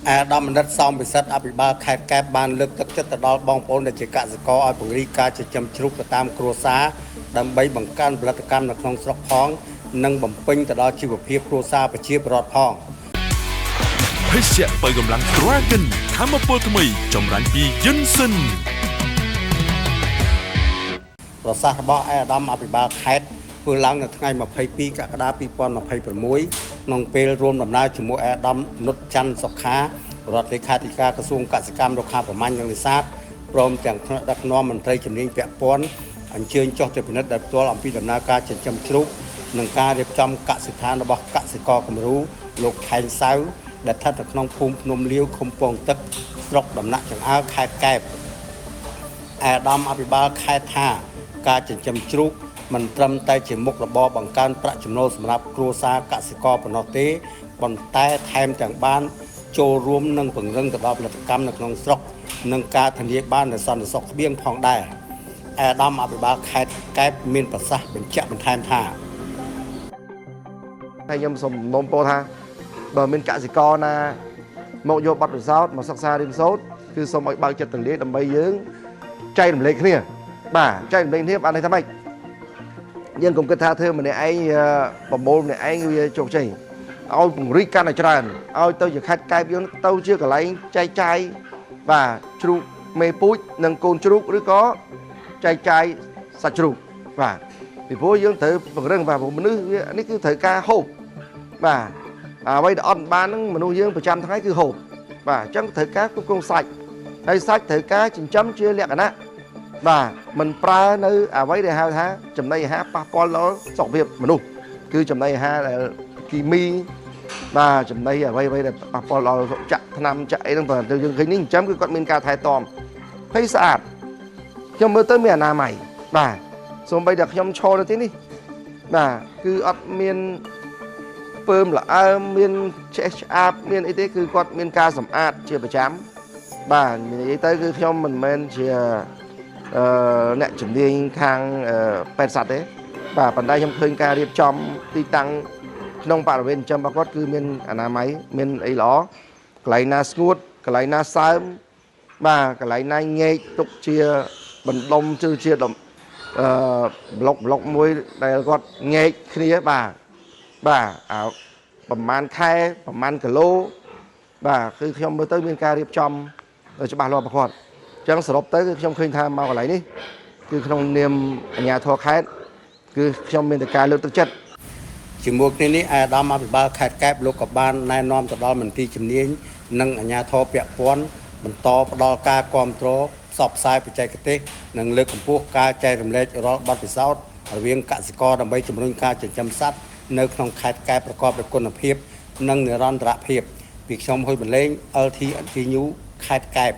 អាដាមបណ្ឌិតសំពិសិដ្ឋអភិបាលខេត្តកែបបានលើកទឹកចិត្តទៅដល់បងប្អូនដែលជាកសិករឲ្យពង្រីកការចិញ្ចឹមជ្រូកទៅតាមគ្រួសារដើម្បីបង្កើនផលិតកម្មនៅក្នុងស្រុកផងនិងបំពេញទៅដល់ជីវភាពគ្រួសារប្រជាពលរដ្ឋផងភេសជ្ជៈបើកម្លាំង Dragon ថាមពលថ្មីចម្រាញ់ពីយិនសិនប្រសាសន៍របស់អាដាមអភិបាលខេត្តធ្វើឡើងនៅថ្ងៃ22កក្កដា2026ក្នុងពេលរួមដំណើរជាមួយអាដាមនុតច័ន្ទសុខារដ្ឋលេខាធិការក្រសួងកសិកម្មរុក្ខាប្រមាញ់និងនេសាទព្រមទាំងថ្នាក់ដឹកនាំមន្ត្រីជំនាញពាក់ព័ន្ធអញ្ជើញចុះទៅពិនិត្យដោយផ្ទាល់អំពីដំណើរការចិញ្ចឹមជ្រូកនិងការរៀបចំកសិដ្ឋានរបស់កសិករគំរូលោកខែងសៅដែលស្ថិតនៅក្នុងភូមិភ្នំលាវឃុំពងទឹកស្រុកដំណាក់ចង្អើរខេត្តកែបអាដាមអភិបាលខេត្តថាការចិញ្ចឹមជ្រូកមិនត្រឹមតែជាមុខរបរបង្កើនប្រាក់ចំណូលសម្រាប់គ្រួសារកសិករប៉ុណ្ណោះទេប៉ុន្តែថែមទាំងបានចូលរួមនិងពង្រឹងទៅដល់ផលិតកម្មនៅក្នុងស្រុកនិងការធានាបាននូវសន្តិសុខស្បៀងផងដែរអាដាមអភិបាលខេត្តកែបមានប្រសាសន៍បញ្ជាក់បន្ថែមថាខ្ញុំសូមនោមពោលថាបើមានកសិករណាមកយកបទពិសោធន៍មកសិក្សារៀនសូត្រគឺសូមឲ្យបើកចិត្តទលាដើម្បីយើងចែករំលែកគ្នាបាទចែករំលែកគ្នាបានន័យថាម៉េចយើងកុំគិតថាធ្វើម្នាក់ឯងបបូលម្នាក់ឯងវាជោគជ័យឲ្យពង្រីកកាន់តែច្រើនឲ្យទៅជាខេត្តកែបយើងទៅជាកន្លែងចែកចាយបាទជ្រូកមេពូជនិងកូនជ្រូកឬក៏ចែកចាយសាច់ជ្រូកបាទពីព្រោះយើងត្រូវពង្រឹងបាទមនុស្សនេះគឺត្រូវការហូបបាទអ្វីដែលអត់បានហ្នឹងមនុស្សយើងប្រចាំថ្ងៃគឺហូបបាទអញ្ចឹងត្រូវការគ្រប់គ្រងសាច់ហើយសាច់ត្រូវការចិញ្ចឹមជាលក្ខណៈបាទមិនប្រើនៅអ្វីដែលហៅថាចំណីអាហារប៉ះពាល់ដល់សុខភាពមនុស្សគឺចំណីអាហារដែលគីមីបាទចំណីអ្វីដែលប៉ះពាល់ដល់ចាក់ថ្នាំចាក់អីហ្នឹងបាទយើងឃើញនេះចិញ្ចឹមគឺគាត់មានការថែទាំហើយស្អាតខ្ញុំមើលទៅមានអនាម័យបាទសូម្បីតែខ្ញុំឈរនៅទីនេះបាទគឺអត់មានពើមល្អើមមានឆ្អេះឆ្អាបមានអីទេគឺគាត់មានការសម្អាតជាប្រចាំបាទនិយាយទៅគឺខ្ញុំមិនមែនជាអ្នកជំនាញខាងពេទ្យសត្វទេបាទប៉ុន្តែខ្ញុំឃើញការរៀបចំទីតាំងក្នុងបរិវេណចិញ្ចឹមរបស់គាត់គឺមានអនាម័យមានអីល្អកន្លែងណាស្ងួតកន្លែងណាសើមបាទកន្លែងណាញែកទុកជាបណ្ដុំជាប្លុកមួយដែលគាត់ញែកគ្នាបាទប្រហែលខែប្រហែលគីឡូបាទគឺខ្ញុំមើលទៅមានការរៀបចំច្បាស់លាស់របស់គាត់អញ្ចឹងសរុបទៅគឺខ្ញុំឃើញថាមកកន្លែងនេះគឺក្នុងនាមអាជ្ញាធរខេត្តគឺខ្ញុំមានតែការលើកទឹកចិត្តជាមួយគ្នានេះអាដាមអភិបាលខេត្តកែបលោកក៏បានណែនាំទៅដល់មន្ត្រីជំនាញនិងអាជ្ញាធរពាក់ព័ន្ធបន្តផ្ដល់ការគ្រប់គ្រងផ្សព្វផ្សាយបច្ចេកទេសនិងលើកកម្ពស់ការចែករំលែករាល់បទពិសោធន៍រវាងកសិករដើម្បីជំរុញការចិញ្ចឹមសត្វនៅក្នុងខេត្តកែបប្រកបដោយគុណភាពនិងនិរន្តរភាពពីខ្ញុំហ៊ុយបលេង LTNT News ខេត្តកែប